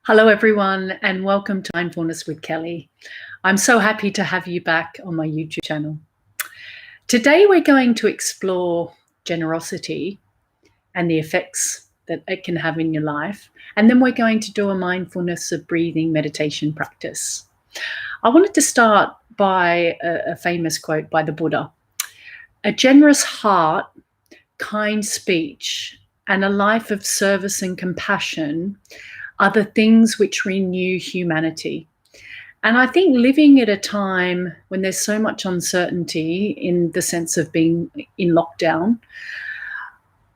Hello, everyone, and welcome to Mindfulness with Kelly. I'm so happy to have you back on my YouTube channel. Today, we're going to explore generosity and the effects that it can have in your life. And then we're going to do a mindfulness of breathing meditation practice. I wanted to start by a famous quote by the Buddha. A generous heart, kind speech, and a life of service and compassion are the things which renew humanity. And I think living at a time when there's so much uncertainty in the sense of being in lockdown,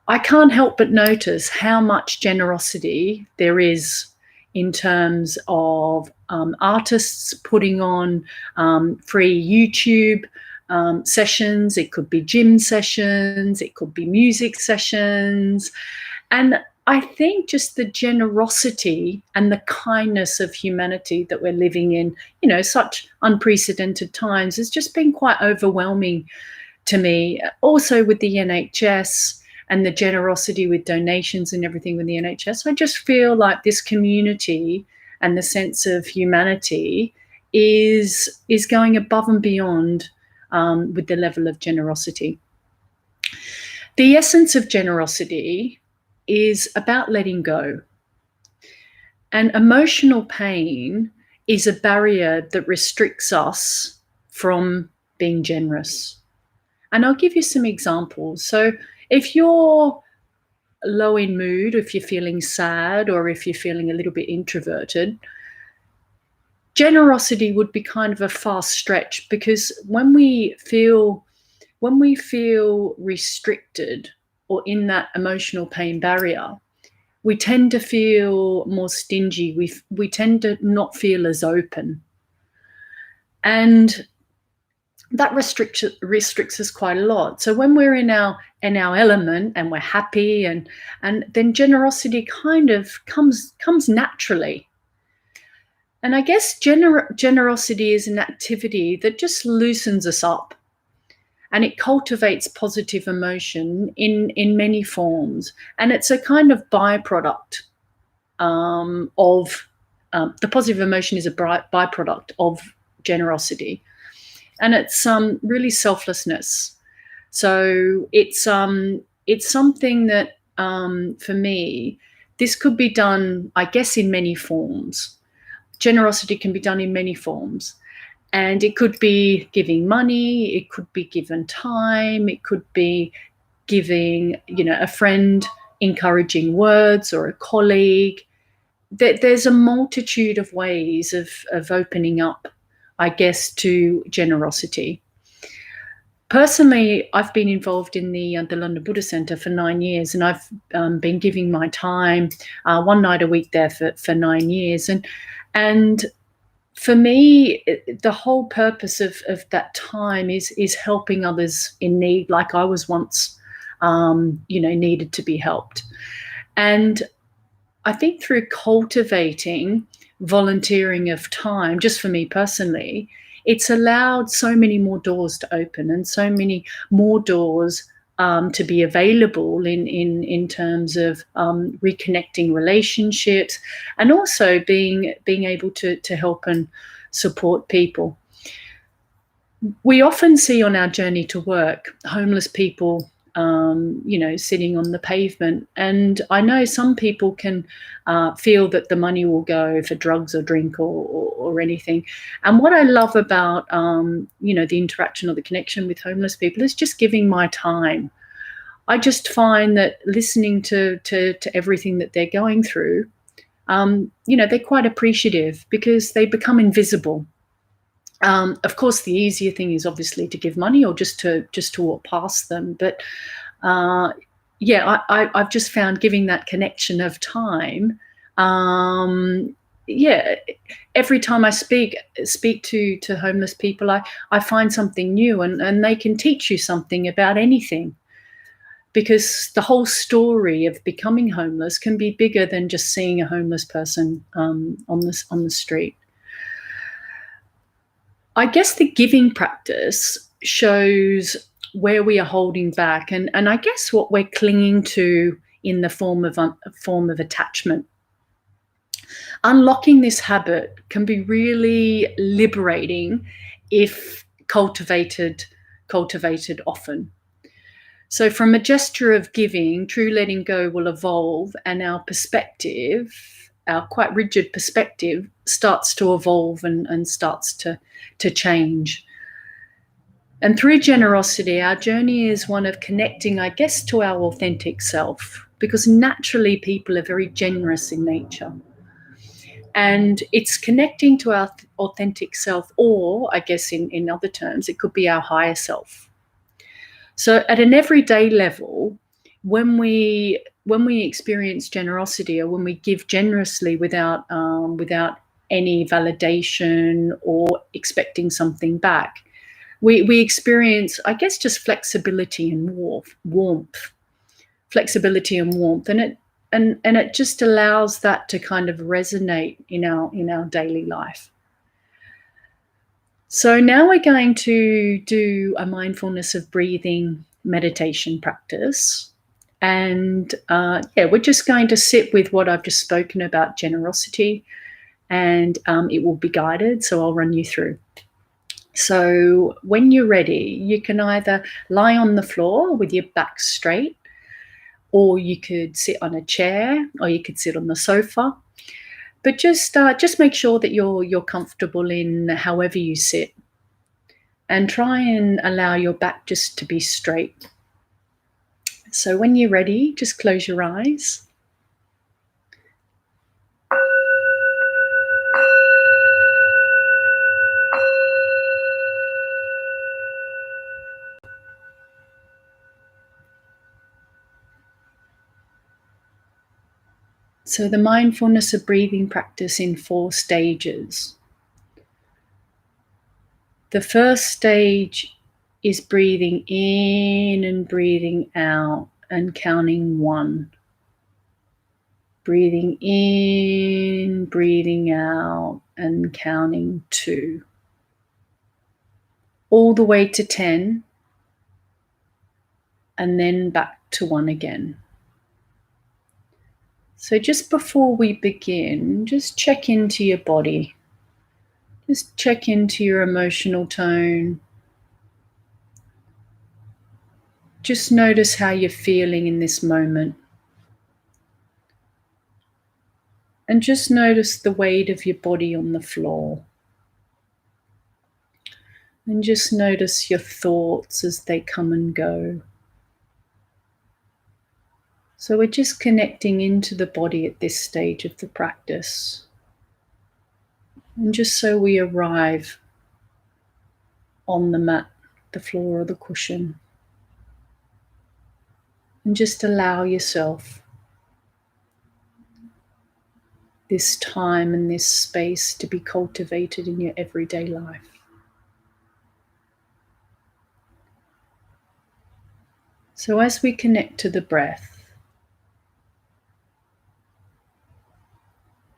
I can't help but notice how much generosity there is in terms of artists putting on free YouTube sessions. It could be gym sessions, it could be music sessions. And I think just the generosity and the kindness of humanity that we're living in, such unprecedented times has just been quite overwhelming to me. Also with the NHS and the generosity with donations and everything with the NHS, I just feel like this community and the sense of humanity is going above and beyond with the level of generosity. The essence of generosity is about letting go. And emotional pain is a barrier that restricts us from being generous. And I'll give you some examples. So if you're low in mood, if you're feeling sad, or if you're feeling a little bit introverted, generosity would be kind of a fast stretch, because when we feel restricted or in that emotional pain barrier, we tend to feel more stingy. We tend to not feel as open. And that restricts us quite a lot. So when we're in our element and we're happy, and then generosity kind of comes naturally. And I guess generosity is an activity that just loosens us up. And it cultivates positive emotion in many forms. And it's a kind of byproduct of the positive emotion is a byproduct of generosity. And it's really selflessness. So it's something that, for me, this could be done, I guess, in many forms. Generosity can be done in many forms. And it could be giving money, it could be given time, it could be giving, a friend encouraging words, or a colleague. There's a multitude of ways of opening up, I guess, to generosity. Personally, I've been involved in the London Buddha Centre for 9 years, and I've been giving my time one night a week there for 9 years. And for me, the whole purpose of that time is helping others in need, like I was once, needed to be helped. And I think through cultivating volunteering of time, just for me personally, it's allowed so many more doors to open, and so many more doors to be available in terms of reconnecting relationships, and also being able to help and support people. We often see on our journey to work homeless people, sitting on the pavement. And I know some people can feel that the money will go for drugs or drink or anything. And what I love about, the interaction or the connection with homeless people is just giving my time. I just find that listening to everything that they're going through, they're quite appreciative, because they become invisible. Of course, the easier thing is obviously to give money, or just to walk past them. But I've just found giving that connection of time. Every time I speak to homeless people, I find something new, and they can teach you something about anything. Because the whole story of becoming homeless can be bigger than just seeing a homeless person on the street. I guess the giving practice shows where we are holding back, and I guess what we're clinging to in the form of attachment. Unlocking this habit can be really liberating if cultivated often. So from a gesture of giving, true letting go will evolve, and our perspective, our quite rigid perspective, starts to evolve and starts to change. And through generosity, our journey is one of connecting, I guess, to our authentic self, because naturally people are very generous in nature. And it's connecting to our authentic self, or I guess in other terms, it could be our higher self. So at an everyday level, when we experience generosity, or when we give generously without any validation or expecting something back, we experience, I guess, just flexibility and warmth, flexibility and warmth, and it just allows that to kind of resonate in our daily life. So now we're going to do a mindfulness of breathing meditation practice. And we're just going to sit with what I've just spoken about, generosity, and it will be guided. So I'll run you through. So when you're ready, you can either lie on the floor with your back straight, or you could sit on a chair, or you could sit on the sofa. But just make sure that you're comfortable in however you sit. And try and allow your back just to be straight. So when you're ready, just close your eyes. So the mindfulness of breathing practice in 4 stages. The first stage is breathing in and breathing out and counting 1. Breathing in, breathing out, and counting 2. All the way to 10, and then back to 1 again. So just before we begin, just check into your body. Just check into your emotional tone. Just notice how you're feeling in this moment. And just notice the weight of your body on the floor. And just notice your thoughts as they come and go. So we're just connecting into the body at this stage of the practice. And just so we arrive on the mat, the floor, or the cushion. And just allow yourself this time and this space to be cultivated in your everyday life. So as we connect to the breath,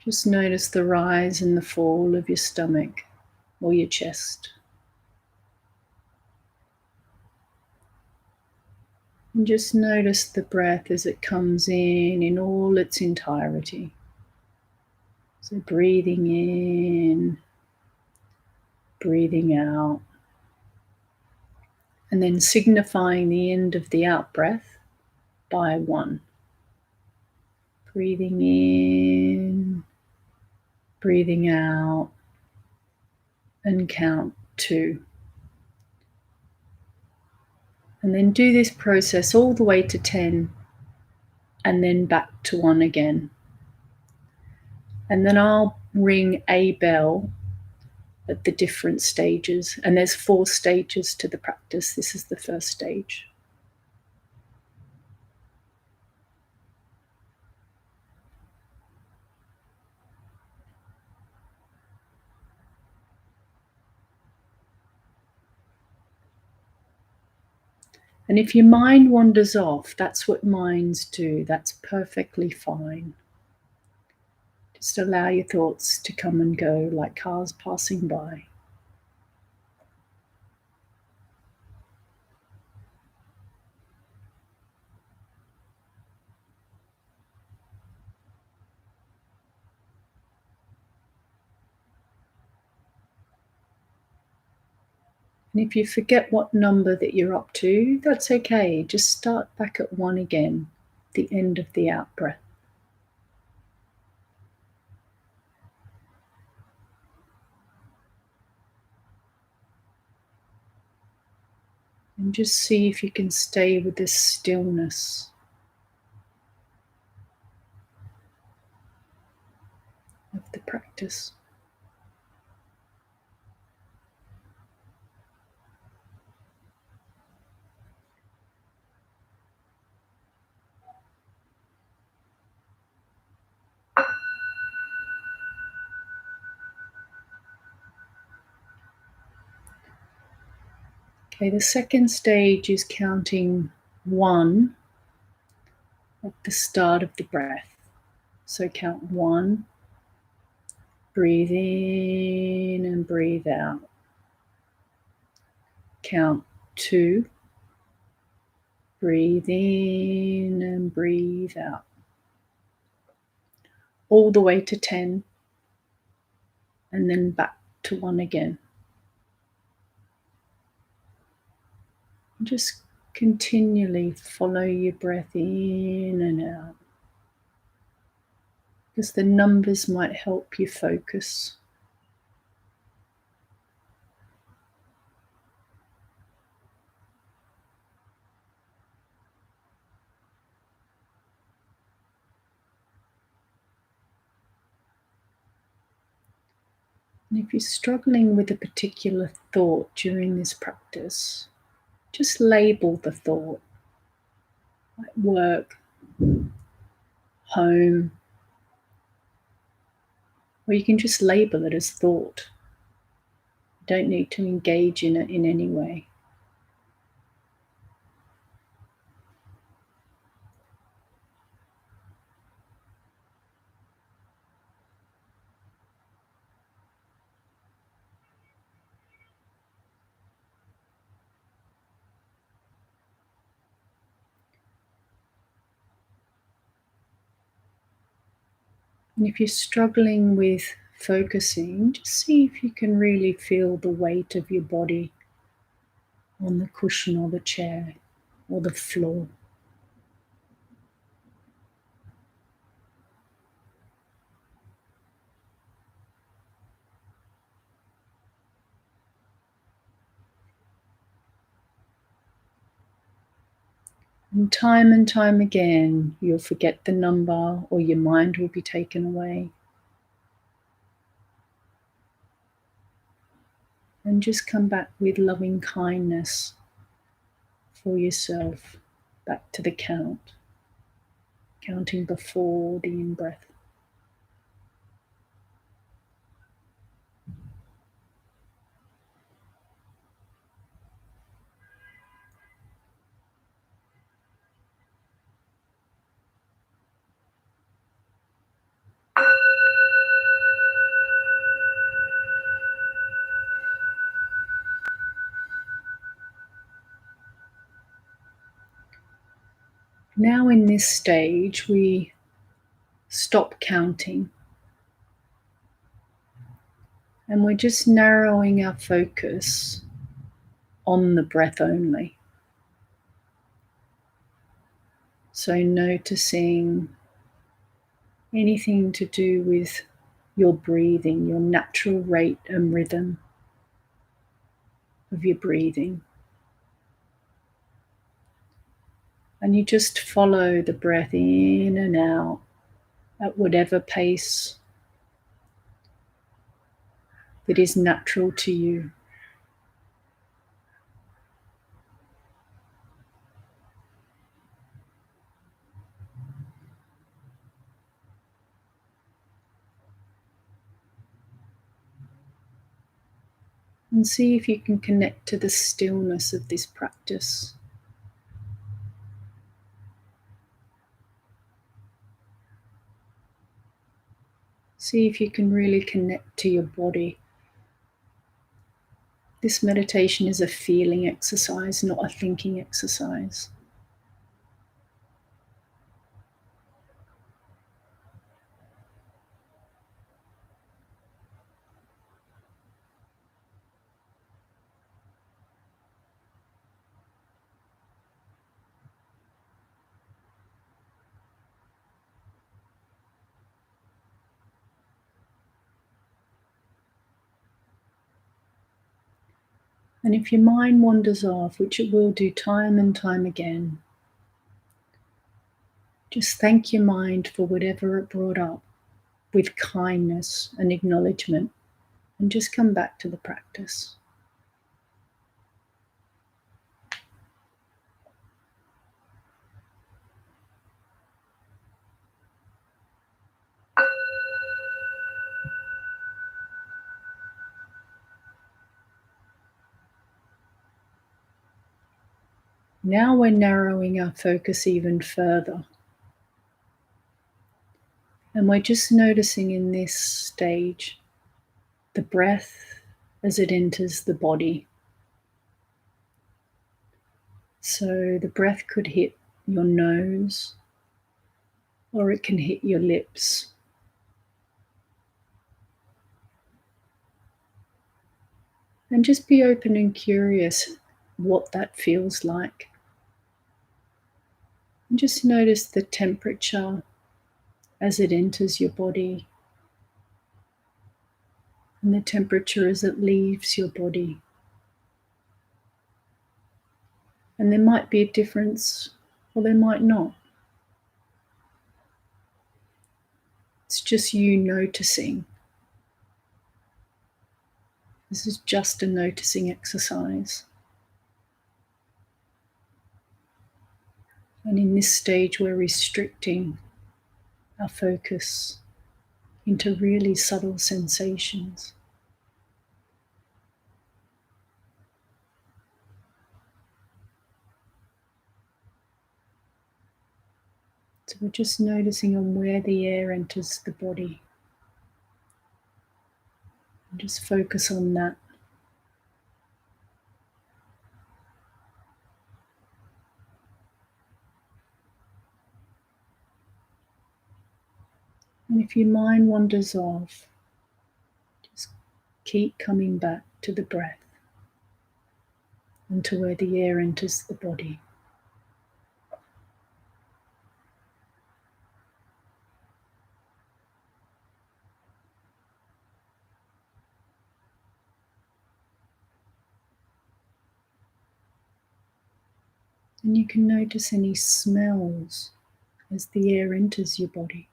just notice the rise and the fall of your stomach or your chest. And just notice the breath as it comes in all its entirety. So breathing in, breathing out, and then signifying the end of the out breath by 1. Breathing in, breathing out, and count 2. And then do this process all the way to 10, and then back to 1 again. And then I'll ring a bell at the different stages. And there's 4 stages to the practice. This is the first stage. And if your mind wanders off, that's what minds do. That's perfectly fine. Just allow your thoughts to come and go like cars passing by. And if you forget what number that you're up to, that's okay. Just start back at 1 again, the end of the out breath. And just see if you can stay with this stillness of the practice. Okay, the second stage is counting 1 at the start of the breath. So count 1, breathe in and breathe out. Count 2, breathe in and breathe out. All the way to 10, and then back to 1 again. Just continually follow your breath in and out, because the numbers might help you focus. And if you're struggling with a particular thought during this practice, just label the thought, like work, home, or you can just label it as thought. You don't need to engage in it in any way. And if you're struggling with focusing, just see if you can really feel the weight of your body on the cushion or the chair or the floor. And time again, you'll forget the number or your mind will be taken away. And just come back with loving kindness for yourself, back to the count, counting before the in-breath. Now in this stage, we stop counting and we're just narrowing our focus on the breath only. So noticing anything to do with your breathing, your natural rate and rhythm of your breathing. And you just follow the breath in and out at whatever pace that is natural to you. And see if you can connect to the stillness of this practice. See if you can really connect to your body. This meditation is a feeling exercise, not a thinking exercise. And if your mind wanders off, which it will do time and time again, just thank your mind for whatever it brought up with kindness and acknowledgement, and just come back to the practice. Now we're narrowing our focus even further. And we're just noticing in this stage the breath as it enters the body. So the breath could hit your nose, or it can hit your lips. And just be open and curious what that feels like. And just notice the temperature as it enters your body, and the temperature as it leaves your body. And there might be a difference, or there might not. It's just you noticing. This is just a noticing exercise. And in this stage, we're restricting our focus into really subtle sensations. So we're just noticing on where the air enters the body. And just focus on that. And if your mind wanders off, just keep coming back to the breath and to where the air enters the body. And you can notice any smells as the air enters your body.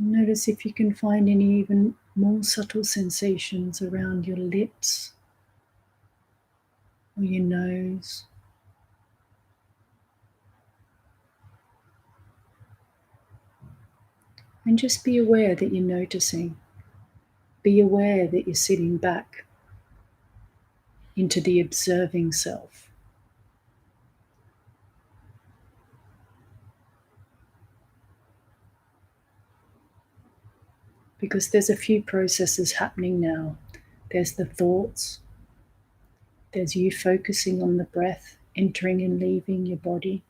Notice if you can find any even more subtle sensations around your lips or your nose. And just be aware that you're noticing. Be aware that you're sitting back into the observing self. Because there's a few processes happening now. There's the thoughts. There's you focusing on the breath entering and leaving your body.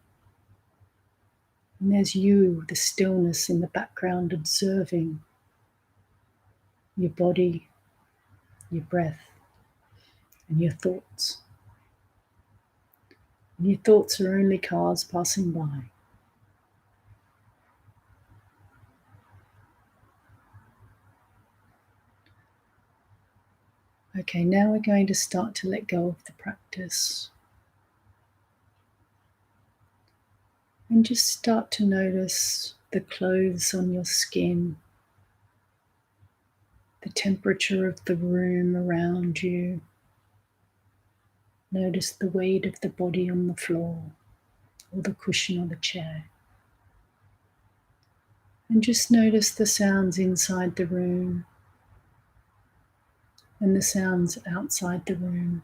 And there's you, the stillness in the background, observing your body, your breath, and your thoughts. And your thoughts are only cars passing by. Okay, now we're going to start to let go of the practice. And just start to notice the clothes on your skin, the temperature of the room around you. Notice the weight of the body on the floor or the cushion or the chair. And just notice the sounds inside the room and the sounds outside the room.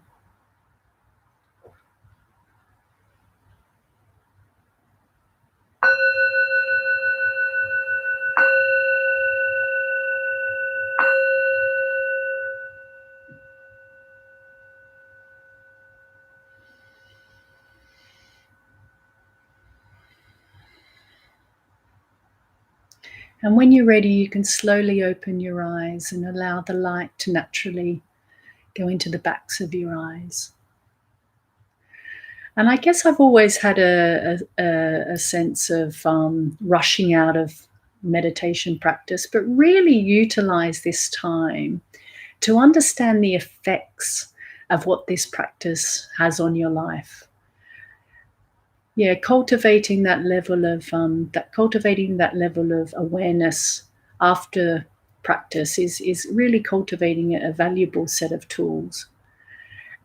And when you're ready, you can slowly open your eyes and allow the light to naturally go into the backs of your eyes. And I guess I've always had a sense of rushing out of meditation practice, but really utilize this time to understand the effects of what this practice has on your life. Yeah, cultivating that level of awareness after practice is really cultivating a valuable set of tools.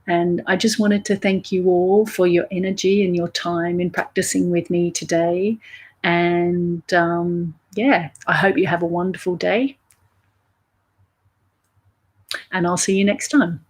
And I just wanted to thank you all for your energy and your time in practicing with me today. And yeah, I hope you have a wonderful day. And I'll see you next time.